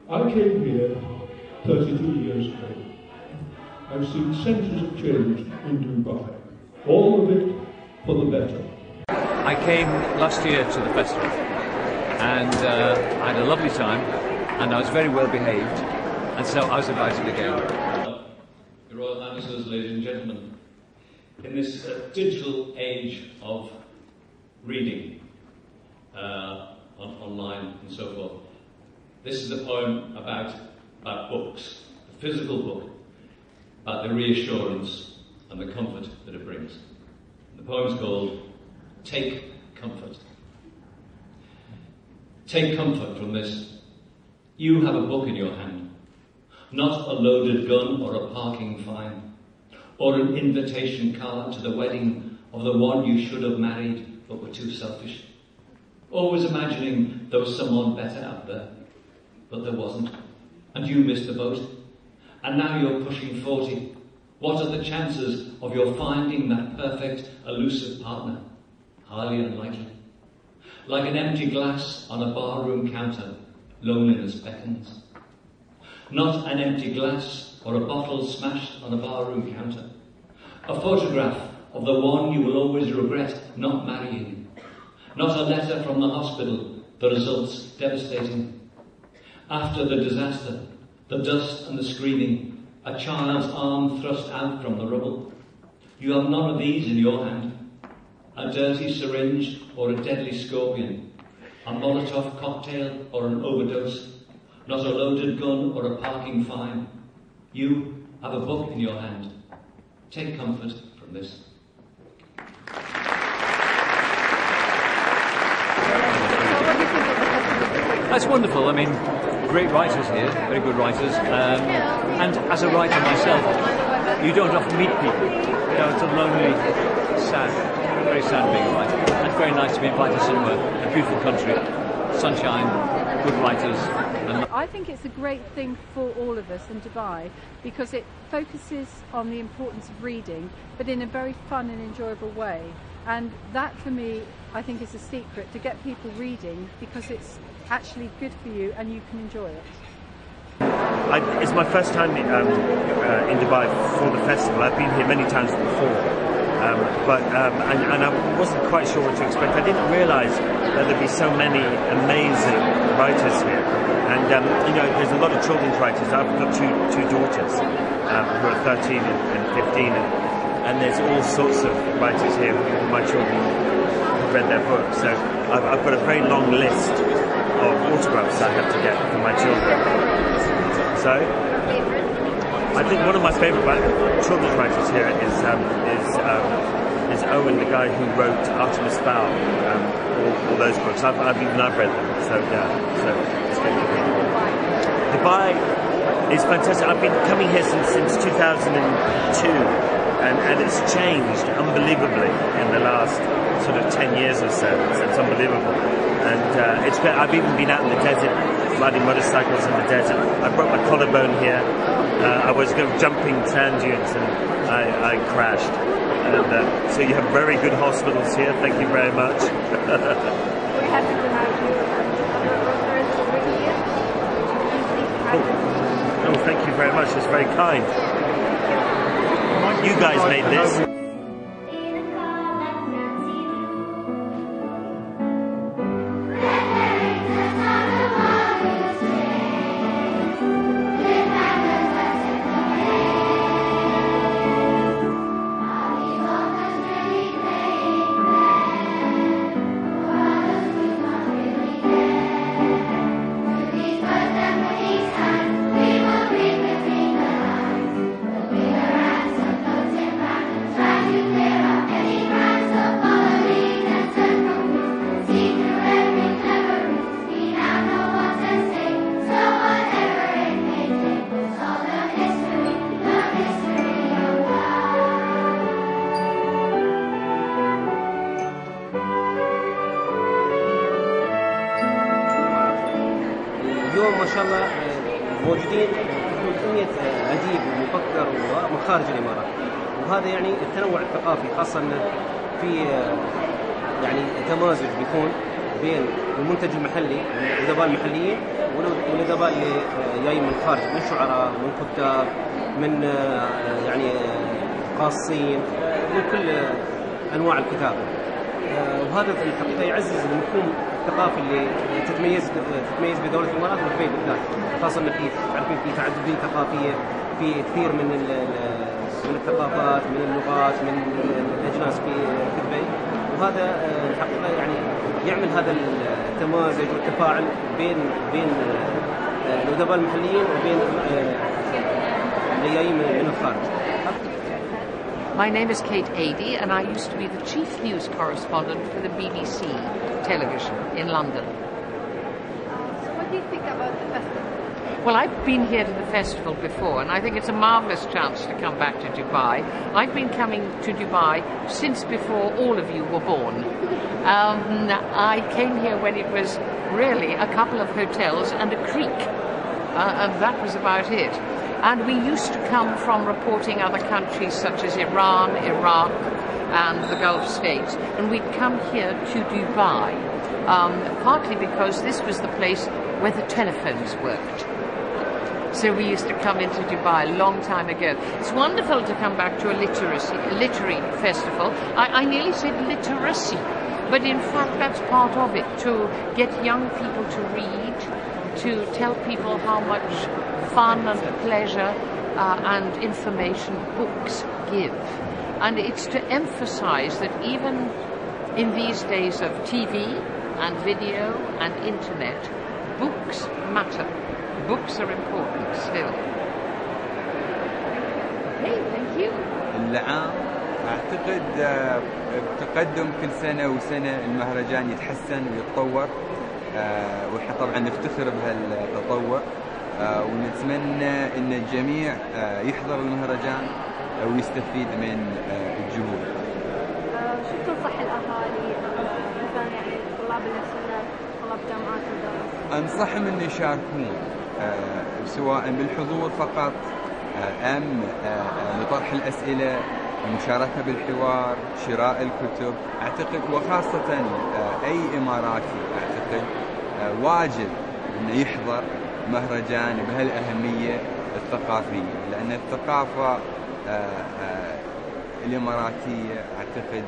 I came here 32 years ago. I've seen centres of change in Dubai, all of it for the better. I came last year to the festival and I had a lovely time and I was very well behaved, and so I was invited again. Your Royal Highnesses, ladies and gentlemen, in this digital age of reading online and so forth, this is a poem about books, a physical book, about the reassurance and the comfort that it brings. The poem's called Take Comfort. Take comfort from this. You have a book in your hand, not a loaded gun or a parking fine, or an invitation card to the wedding of the one you should have married but were too selfish. Always imagining there was someone better out there, but there wasn't, and you missed the boat. And now you're pushing 40. What are the chances of your finding that perfect, elusive partner? Highly unlikely. Like an empty glass on a barroom counter, loneliness beckons. Not an empty glass or a bottle smashed on a barroom counter. A photograph of the one you will always regret not marrying. Not a letter from the hospital, the results devastating. After the disaster, the dust and the screaming, a child's arm thrust out from the rubble. You have none of these in your hand. A dirty syringe or a deadly scorpion. A Molotov cocktail or an overdose. Not a loaded gun or a parking fine. You have a book in your hand. Take comfort from this. That's wonderful. I mean, great writers here, very good writers. And as a writer myself, you don't often meet people. You know, it's a lonely, sad, very sad being a writer. And it's very nice to be invited somewhere, a beautiful country, sunshine, good writers. I think it's a great thing for all of us in Dubai because it focuses on the importance of reading, but in a very fun and enjoyable way. And that, for me, I think is a secret, to get people reading because it's actually good for you and you can enjoy it. It's my first time in Dubai for the festival. I've been here many times before, and I wasn't quite sure what to expect. I didn't realise that there'd be so many amazing writers here, and you know, there's a lot of children's writers. I've got two daughters who are 13 and 15, and there's all sorts of writers here. My children have read their books, so I've got a very long list of autographs I have to get for my children. So I think one of my favourite children's writers here is Owen, the guy who wrote Artemis Fowl, all those books. I've read them. So yeah, so it's good. Dubai is fantastic. I've been coming here since 2002, and it's changed unbelievably in the last sort of 10 years or so. It's unbelievable. And it's great. I've even been out in the desert, riding motorcycles in the desert. I broke my collarbone here. I was jumping sand dunes and I crashed. And so you have very good hospitals here. Thank you very much. Oh, thank you very much. That's very kind. You guys made this. اليوم ما شاء الله موجودين 300 أديب ومفكر ومن خارج الإمارات، وهذا يعني التنوع الثقافي، خاصة أن في يعني تمازج بيكون بين المنتج المحلي الأدباء المحليين والأدباء اللي جايين من الخارج، من شعراء، من كتاب، من يعني قاصين، من كل أنواع الكتابة. وهذا الحقيقة يعزز المفهوم الثقافي اللي تتميز بدولة الإمارات والكويت بالذات، خاصة أن تعرفين في تعددية ثقافية، في كثير من الثقافات، من اللغات، من الأجناس في دبي، وهذا الحقيقة يعني يعمل هذا التمازج والتفاعل بين الأدباء المحليين وبين اللي جايين من الخارج. My name is Kate Adey, and I used to be the chief news correspondent for the BBC television in London. So what do you think about the festival? Well, I've been here to the festival before, and I think it's a marvellous chance to come back to Dubai. I've been coming to Dubai since before all of you were born. I came here when it was really a couple of hotels and a creek, and that was about it. And we used to come from reporting other countries such as Iran, Iraq, and the Gulf states, and we'd come here to Dubai, partly because this was the place where the telephones worked. So we used to come into Dubai a long time ago. It's wonderful to come back to a literary festival. I nearly said literacy, but in fact that's part of it, to get young people to read, to tell people how much fun and pleasure and information books give. And it's to emphasize that even in these days of TV and video and internet, books matter. Books are important still. Okay, thank you. العام أعتقد بتقدم كل سنة وسنة المهرجان يتحسن ويتطور، وإحنا طبعا نفتخر بهالتطور، ونتمنى أن الجميع يحضر المهرجان ويستفيد من الجهود. شو تنصح الأهالي مثلا يعني طلاب النفسيات، طلاب جامعات المدارس؟ أنصحهم أن يشاركون سواء بالحضور فقط أم لطرح الأسئلة، المشاركة بالحوار، شراء الكتب. أعتقد وخاصة أي إماراتي أعتقد واجب أنه يحضر مهرجان بهالأهمية الثقافية، لأن الثقافة الإماراتية أعتقد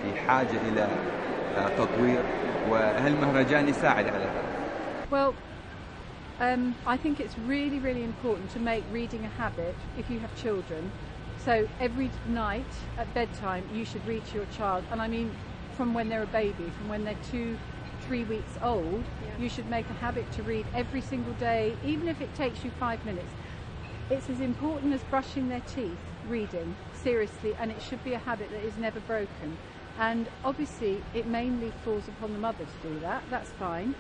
في حاجة إلى تطوير، وهالمهرجان يساعد على هذا. Well, I think it's really, really important to make reading a habit if you have children. So every night at bedtime you should read to your child, and I mean from when they're a baby, from when they're 2-3 weeks old, you should make a habit to read every single day, even if it takes you 5 minutes. It's as important as brushing their teeth, reading, seriously, and it should be a habit that is never broken. And obviously it mainly falls upon the mother to do that, that's fine,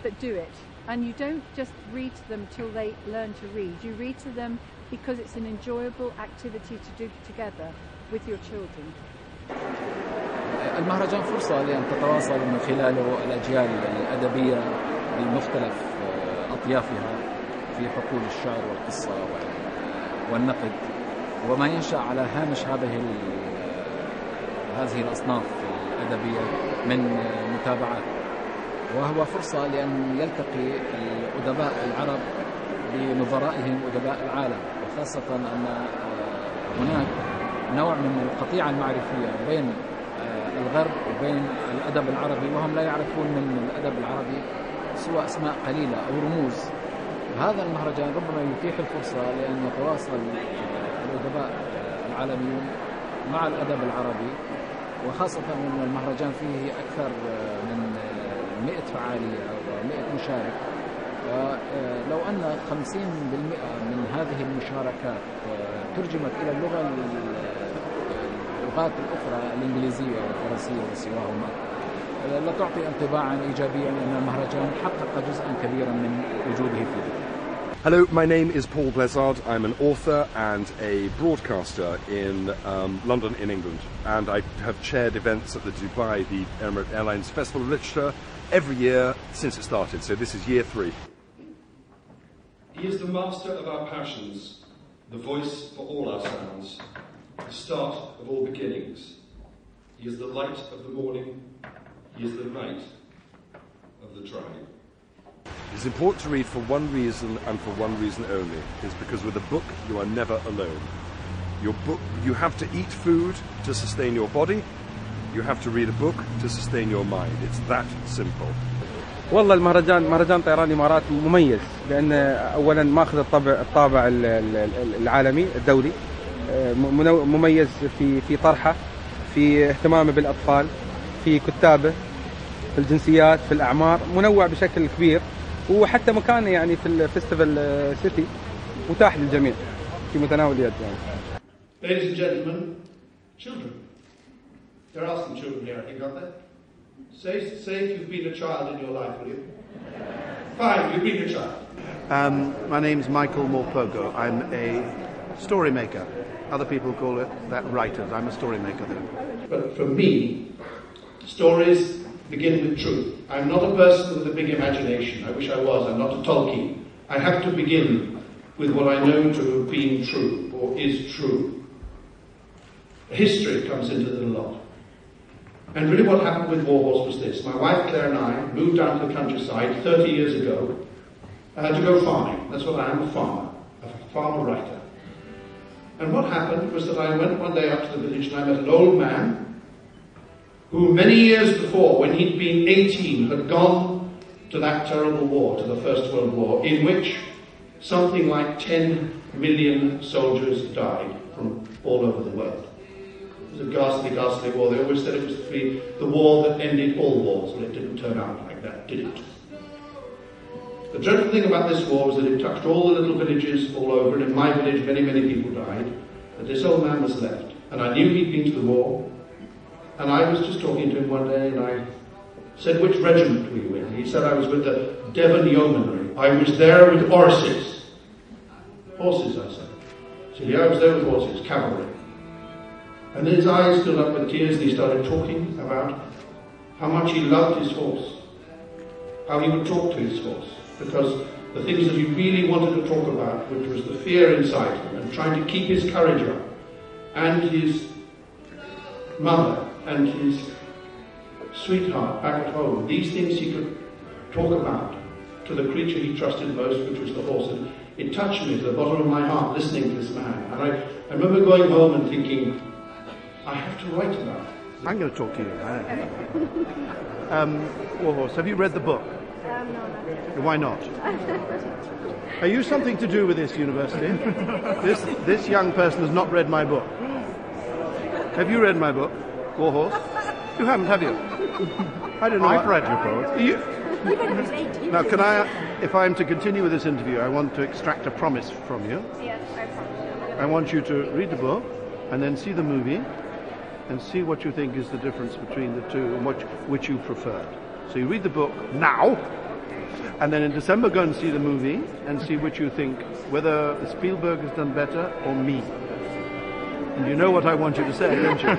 but do it. And you don't just read to them till they learn to read, you read to them because it's an enjoyable activity to do together with your children. المهرجان فرصة لأن تتواصل من خلاله الأجيال الأدبية بمختلف أطيافها في حقول الشعر والقصة والنقد، وما ينشأ على هامش هذه الأصناف الأدبية من متابعات، وهو فرصة لأن يلتقي الأدباء العرب بنظرائهم أدباء العالم، وخاصة أن هناك نوع من القطيعة المعرفية بين الغرب وبين الأدب العربي، وهم لا يعرفون من الأدب العربي سوى أسماء قليلة أو رموز. هذا المهرجان ربما يتيح الفرصة لأن يتواصل الأدباء العالميون مع الأدب العربي، وخاصة أن المهرجان فيه أكثر من 100 فعالية أو 100 مشارك. لو أن 50% من هذه المشاركات ترجمت إلى اللغات الأخرى الإنجليزية والفرنسية وسواهما، لتعطي انطباعا إيجابيا أن المهرجان حقق جزءا كبيرا من وجوده فيه. Hello, my name is Paul Blezard. I'm an author and a broadcaster in London in England, and I have chaired events at the Dubai, the Emirates Airlines Festival of Literature every year since it started, so this is year 3. He is the master of our passions, the voice for all our sounds, the start of all beginnings. He is the light of the morning, he is the night the tribe. It's important to read for one reason and for one reason only, is because with a book you are never alone. Your book, you have to eat food to sustain your body, you have to read a book to sustain your mind. It's that simple. والله مهرجان طيران الإمارات مميز لأن أولا ماخذ الطابع العالمي الدولي، مميز في طرحه، في اهتمامه بالأطفال، في كتابه، في الجنسيات، في الأعمار، منوع بشكل كبير، وحتى مكانه يعني في الفيستيفال سيتي متاح للجميع في متناول اليد يعني. Ladies and gentlemen, children. There are some children here, I think, aren't there? Say if you've been a child in your life, will you? Fine, you've been a child. My name's Michael Morpogo. I'm a story maker. Other people call it that writers. I'm a story maker then. But for me, stories begin with truth. I'm not a person with a big imagination. I wish I was. I'm not a Tolkien. I have to begin with what I know to have been true, or is true. History comes into it a lot. And really what happened with Warhorse was this. My wife Claire and I moved down to the countryside 30 years ago to go farming. That's what I am, a farmer writer. And what happened was that I went one day up to the village and I met an old man who many years before, when he'd been 18, had gone to that terrible war, to the First World War, in which something like 10 million soldiers died from all over the world. It was a ghastly, ghastly war. They always said it was the war that ended all wars, but it didn't turn out like that, did it? The dreadful thing about this war was that it touched all the little villages all over, and in my village many, many people died, but this old man was left. And I knew he'd been to the war, and I was just talking to him one day, and I said, which regiment were you in? He said, I was with the Devon Yeomanry. I was there with horses. Horses, I said. He said, yeah, I was there with horses, cavalry. And then his eyes filled up with tears, and he started talking about how much he loved his horse, how he would talk to his horse, because the things that he really wanted to talk about, which was the fear inside him, and trying to keep his courage up, and his mother, and his sweetheart back at home, these things he could talk about to the creature he trusted most, which was the horse. And it touched me to the bottom of my heart, listening to this man. And I remember going home and thinking, I have to write about it. I'm going to talk to you. Warhorse, have you read the book? No, not yet. Why not? Are you something to do with this university? This young person has not read my book. Have you read my book, Warhorse? You haven't, have you? I don't know. I've read your book. Now, can I, if I'm to continue with this interview, I want to extract a promise from you. Yes, I promise. I want you to read the book and then see the movie and see what you think is the difference between the two and which you preferred. So you read the book now, and then in December go and see the movie and see which you think, whether Spielberg has done better or me. And you know what I want you to say, don't you?